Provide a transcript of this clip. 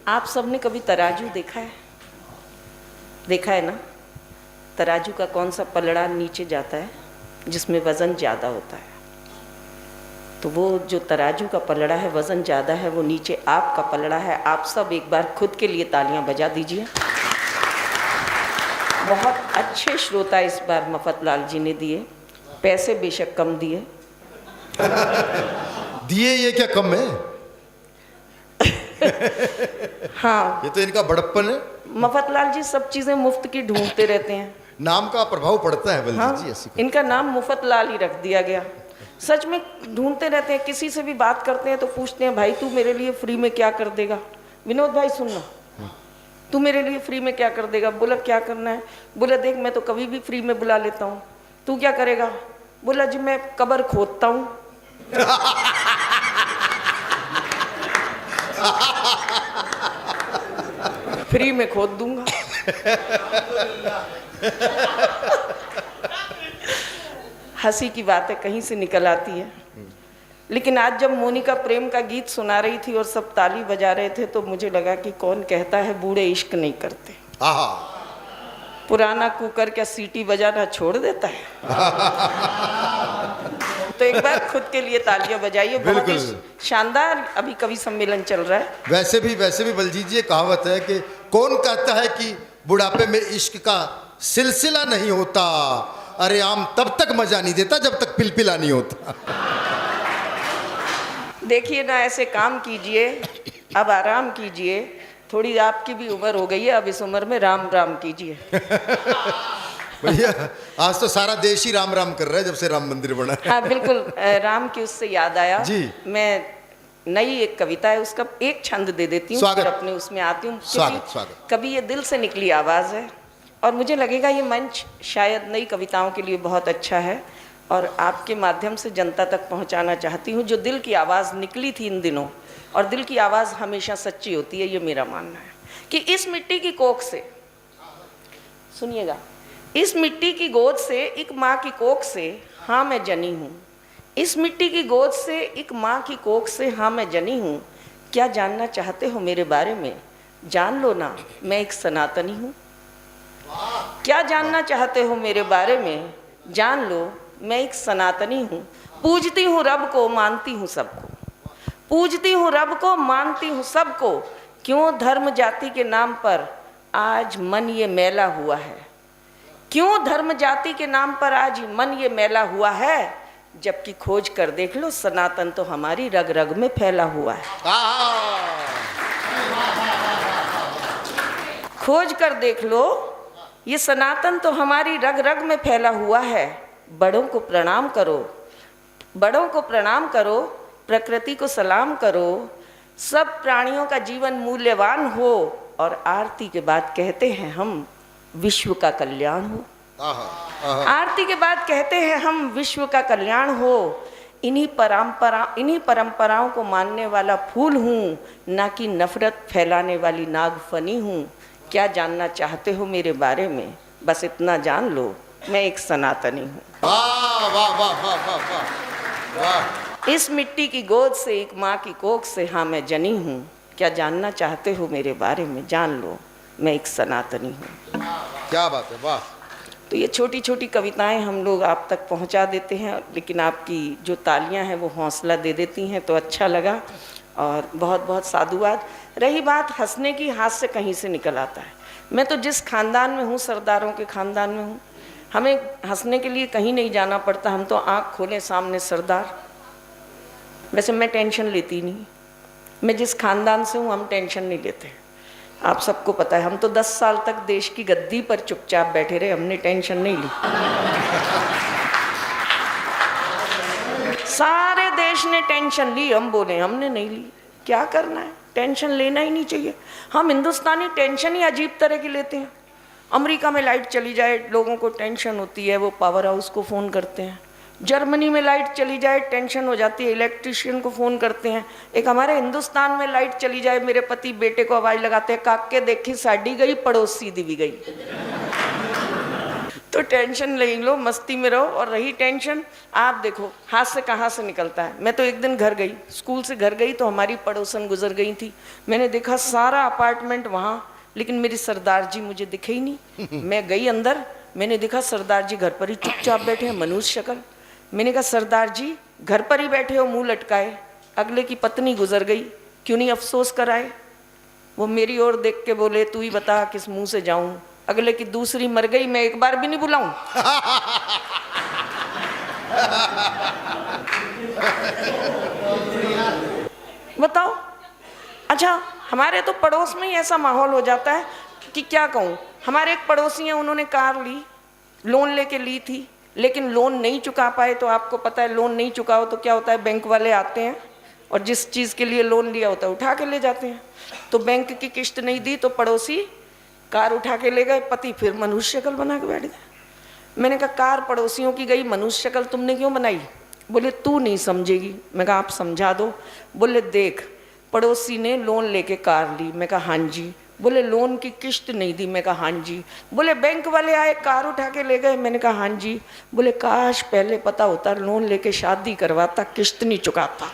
आप सबने कभी तराजू देखा है? देखा है ना? तराजू का कौन सा पलड़ा नीचे जाता है जिसमें वज़न ज़्यादा होता है? तो वो जो तराजू का पलड़ा है, वज़न ज़्यादा है, वो नीचे आपका पलड़ा है। आप सब एक बार खुद के लिए तालियां बजा दीजिए। बहुत अच्छे श्रोता इस बार मफतलाल जी ने दिए, पैसे बेशक कम दिए। दिए ये क्या कम है? हाँ, ये तो इनका बड़प्पन है। मफतलाल जी सब चीज़ें मुफ्त की ढूंढते रहते हैं। नाम का प्रभाव पड़ता है बलजीत हाँ, जी, ऐसी इनका नाम मुफतलाल ही रख दिया गया। सच में ढूंढते रहते हैं। किसी से भी बात करते हैं तो पूछते हैं, भाई तू मेरे लिए फ्री में क्या कर देगा? विनोद भाई सुनना, तू मेरे लिए फ्री में क्या कर देगा? बोला क्या करना है? बोला देख मैं तो कभी भी फ्री में बुला लेता हूँ, तू क्या करेगा? बोला जी मैं कब्र खोदता हूँ। फ्री में खोद दूंगा। हंसी की बातें कहीं से निकल आती है। लेकिन आज जब मोनिका प्रेम का गीत सुना रही थी और सब ताली बजा रहे थे तो मुझे लगा कि कौन कहता है बूढ़े इश्क नहीं करते। पुराना कुकर क्या सीटी बजाना छोड़ देता है? तो एक बार खुद के लिए तालियां बजाइए। बहुत ही शानदार अभी कवि सम्मेलन चल रहा है। वैसे भी बलजीत जी, कहावत है कि कौन कहता है कि बुढ़ापे में इश्क का सिलसिला नहीं होता। अरे आम तब तक मजा नहीं देता जब तक पिलपिला नहीं होता। देखिए ना, ऐसे काम कीजिए, अब आराम कीजिए। थोड़ी आपकी भी उम्र हो गई है, अब इस उम्र में राम राम कीजिए। भैया आज तो सारा देश ही राम राम कर रहा है जब से राम मंदिर बना है। हाँ बिल्कुल, राम की उससे याद आया जी। मैं नई एक कविता है, उसका एक छंद दे देती हूँ, फिर अपने उसमें आती हूँ। स्वागत। कभी ये दिल से निकली आवाज़ है और मुझे लगेगा ये मंच शायद नई कविताओं के लिए बहुत अच्छा है और आपके माध्यम से जनता तक पहुँचाना चाहती हूँ। जो दिल की आवाज़ निकली थी इन दिनों, और दिल की आवाज़ हमेशा सच्ची होती है, ये मेरा मानना है कि इस मिट्टी की कोख से, सुनिएगा, इस मिट्टी की गोद से, एक माँ की कोख से हाँ मैं जनी हूँ। इस मिट्टी की गोद से, एक माँ की कोख से हाँ मैं जनी हूँ। क्या जानना चाहते हो मेरे बारे में? जान लो ना, मैं एक सनातनी हूँ। क्या जानना चाहते हो मेरे बारे में? जान लो, मैं एक सनातनी हूँ। पूजती हूँ रब को, मानती हूँ सबको। पूजती हूँ रब को, मानती हूँ सबको। क्यों धर्म जाति के नाम पर आज मन ये मैला हुआ है? क्यों धर्म जाति के नाम पर आज मन ये मैला हुआ है? जबकि खोज कर देख लो, सनातन तो हमारी रग रग में फैला हुआ है। खोज कर देख लो, ये सनातन तो हमारी रग रग में फैला हुआ है। बड़ों को प्रणाम करो, बड़ों को प्रणाम करो, प्रकृति को सलाम करो। सब प्राणियों का जीवन मूल्यवान हो और आरती के बाद कहते हैं हम विश्व का कल्याण हो। आरती के बाद कहते हैं हम विश्व का कल्याण हो। इन्हीं परंपराओं को मानने वाला फूल हूँ, ना कि नफरत फैलाने वाली नागफनी हूँ। क्या जानना चाहते हो मेरे बारे में? बस इतना जान लो, मैं एक सनातनी हूँ। वाह वाह वाह वाह वाह वाह। इस मिट्टी की गोद से, एक माँ की कोख से हाँ मैं जनी हूँ। क्या जानना चाहते हो मेरे बारे में? जान लो, मैं एक सनातनी हूँ। क्या बात है, वाह। तो ये छोटी छोटी कविताएं हम लोग आप तक पहुंचा देते हैं, लेकिन आपकी जो तालियां हैं वो हौसला दे देती हैं, तो अच्छा लगा और बहुत बहुत साधुवाद। रही बात हंसने की, हाथ से कहीं से निकल आता है। मैं तो जिस खानदान में हूँ, सरदारों के खानदान में हूँ, हमें हंसने के लिए कहीं नहीं जाना पड़ता। हम तो आँख खोले सामने सरदार। वैसे मैं टेंशन लेती नहीं, मैं जिस खानदान से हूँ हम टेंशन नहीं लेते। आप सबको पता है, हम तो 10 साल तक देश की गद्दी पर चुपचाप बैठे रहे, हमने टेंशन नहीं ली। सारे देश ने टेंशन ली, हम बोले हमने नहीं ली। क्या करना है, टेंशन लेना ही नहीं चाहिए। हम हिंदुस्तानी टेंशन ही अजीब तरह की लेते हैं। अमेरिका में लाइट चली जाए लोगों को टेंशन होती है, वो पावर हाउस को फ़ोन करते हैं। जर्मनी में लाइट चली जाए टेंशन हो जाती है, इलेक्ट्रिशियन को फ़ोन करते हैं। एक हमारे हिंदुस्तान में लाइट चली जाए, मेरे पति बेटे को आवाज़ लगाते हैं, काके देखी साड़ी गई, पड़ोसी दी भी गई। तो टेंशन नहीं लो, मस्ती में रहो। और रही टेंशन, आप देखो हाथ से कहाँ से निकलता है। मैं तो एक दिन घर गई, स्कूल से घर गई तो हमारी पड़ोसन गुजर गई थी। मैंने देखा सारा अपार्टमेंट वहाँ, लेकिन मेरी सरदार जी मुझे दिखे ही नहीं। मैं गई अंदर, मैंने देखा सरदार जी घर पर ही चुपचाप बैठे हैं, मनुष्य शक्ल। मैंने कहा सरदार जी घर पर ही बैठे हो मुंह लटकाए, अगले की पत्नी गुजर गई, क्यों नहीं अफसोस कराए। वो मेरी ओर देख के बोले तू ही बता किस मुंह से जाऊं, अगले की दूसरी मर गई, मैं एक बार भी नहीं बुलाऊं। बताओ। अच्छा, हमारे तो पड़ोस में ही ऐसा माहौल हो जाता है कि क्या कहूँ। हमारे एक पड़ोसी हैं, उन्होंने कार ली, लोन लेके ली थी, लेकिन लोन नहीं चुका पाए। तो आपको पता है लोन नहीं चुकाओ तो क्या होता है, बैंक वाले आते हैं और जिस चीज़ के लिए लोन लिया होता है उठा के ले जाते हैं। तो बैंक की किस्त नहीं दी तो पड़ोसी कार उठा के ले गए, पति फिर मनुष्य शक्ल बना के बैठ गए। मैंने कहा कार पड़ोसियों की गई, मनुष्य शक्ल तुमने क्यों बनाई। बोले तू नहीं समझेगी। मैं कहा आप समझा दो। बोले देख, पड़ोसी ने लोन लेके कार ली। मैं कहा हाँ जी। बोले लोन की किस्त नहीं दी। मैं कहा हाँ जी। बोले बैंक वाले आए कार उठा के ले गए। मैंने कहा हाँ जी। बोले काश पहले पता होता, लोन लेके शादी करवाता, किस्त नहीं चुकाता।